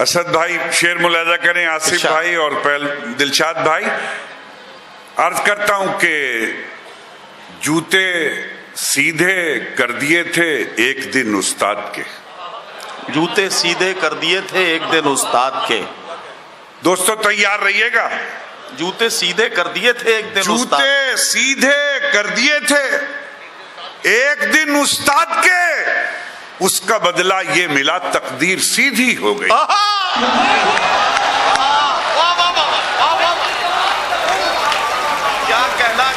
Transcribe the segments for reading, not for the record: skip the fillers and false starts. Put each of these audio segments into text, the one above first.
اسد بھائی شعر ملاحظہ کریں، آصف بھائی اور دلشاد بھائی. عرض کرتا ہوں کہ جوتے سیدھے کر دیے تھے ایک دن استاد کے. جوتے سیدھے کر دیے تھے ایک دن استاد کے. دوستو تیار رہیے گا. جوتے سیدھے کر دیے تھے ایک دن استاد. جوتے سیدھے کر دیے تھے ایک دن استاد کے، اس کا بدلہ یہ ملا تقدیر سیدھی ہو گئی.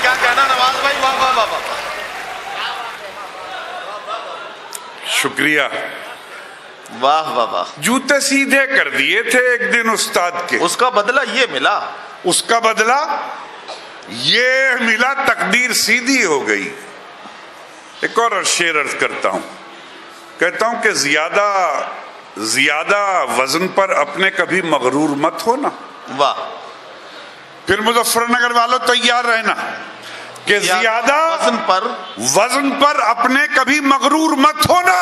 کیا کہنا نواز بھائی، واہ واہ واہ واہ. شکریہ. واہ واہ واہ. جوتے سیدھے کر دیے تھے ایک دن استاد کے، اس کا بدلہ یہ ملا. اس کا بدلہ یہ ملا تقدیر سیدھی ہو گئی. ایک اور شعر عرض کرتا ہوں، کہتا ہوں کہ زیادہ وزن پر اپنے کبھی مغرور مت ہونا. واہ. پھر مظفر نگر والوں تیار رہنا کہ زیادہ وزن پر اپنے کبھی مغرور مت ہونا،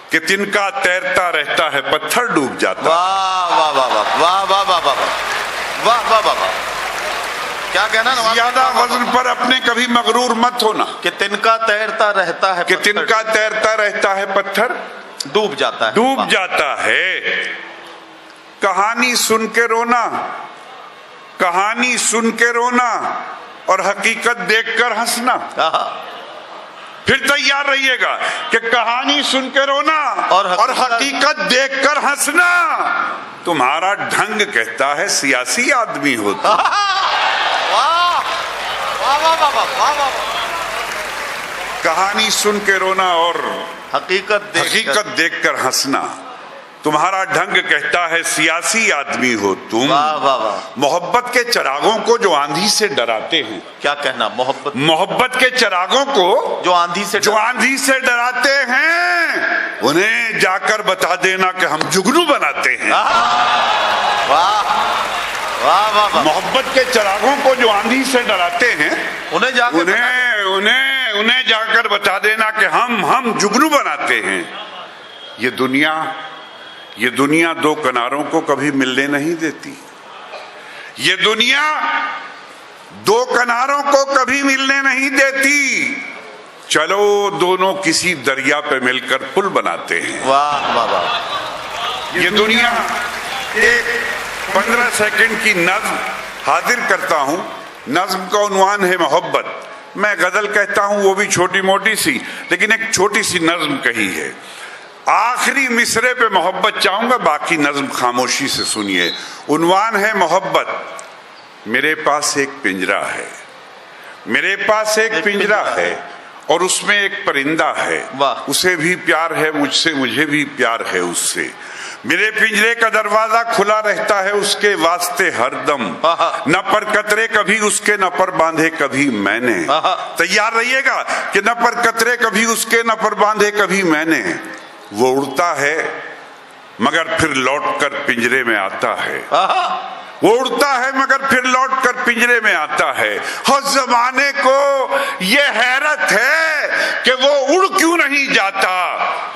کہ تنکا تیرتا رہتا ہے پتھر ڈوب جاتا. واہ واہ واہ واہ واہ واہ واہ واہ واہ واہ واہ. کیا کہنا نواز؟ زیادہ وزن پر اپنے کبھی مغرور مت ہونا، کہ تنکا تیرتا رہتا ہے، کہ تنکا تیرتا رہتا ہے پتھر ڈوب جاتا ہے. ڈوب جاتا ہے. کہانی سن کے رونا، کہانی سن کے رونا اور حقیقت دیکھ کر ہنسنا. پھر تیار رہیے گا کہ کہانی سن کے رونا اور حقیقت دیکھ کر ہنسنا تمہارا ڈھنگ کہتا ہے سیاسی آدمی ہوتا. کہانی سن کے رونا اور حقیقت دیکھ کر ہنسنا تمہارا ڈھنگ کہتا ہے سیاسی آدمی ہو تم. واہ واہ واہ. محبت کے چراغوں کو جو آندھی سے ڈراتے ہیں. کیا کہنا؟ محبت کے چراغوں کو جو آندھی سے ڈراتے ہیں انہیں جا کر بتا دینا کہ ہم جگنو بناتے ہیں. واہ واہ واہ. محبت کے چراغوں کو جو آندھی سے ڈراتے ہیں انہیں جا کر بتا دینا کہ ہم جگنو بناتے ہیں. یہ دنیا دو کناروں کو کبھی ملنے نہیں دیتی. یہ دنیا دو کناروں کو کبھی ملنے نہیں دیتی. چلو دونوں کسی دریا پہ مل کر پل بناتے ہیں. واہ واہ واہ. یہ دنیا ایک 15 سیکنڈ کی نظم حاضر کرتا ہوں. نظم کا عنوان ہے محبت. میں غزل کہتا ہوں وہ بھی چھوٹی موٹی سی، لیکن ایک چھوٹی سی نظم کہی ہے. آخری مصرے پہ محبت چاہوں گا، باقی نظم خاموشی سے سنیے. عنوان ہے محبت. میرے پاس ایک پنجرا ہے، میرے پاس ایک پنجرا ہے اور اس میں ایک پرندہ ہے. اسے بھی پیار ہے مجھ سے، مجھے بھی پیار ہے اس سے. میرے پنجرے کا دروازہ کھلا رہتا ہے اس کے واسطے ہر دم. نہ پر قطرے کبھی اس کے، نہ پر باندھے کبھی میں نے. تیار رہیے گا کہ نہ پر قطرے کبھی اس کے، نہ پر باندھے کبھی میں نے. وہ اڑتا ہے مگر پھر لوٹ کر پنجرے میں آتا ہے. وہ اڑتا ہے مگر پھر لوٹ کر پنجرے میں آتا ہے. اور زمانے کو یہ حیرت ہے کہ وہ اڑ کیوں نہیں جاتا.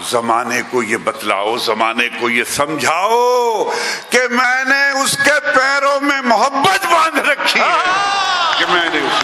زمانے کو یہ بتلاؤ، زمانے کو یہ سمجھاؤ کہ میں نے اس کے پیروں میں محبت باندھ رکھی ہے، کہ میں نے اس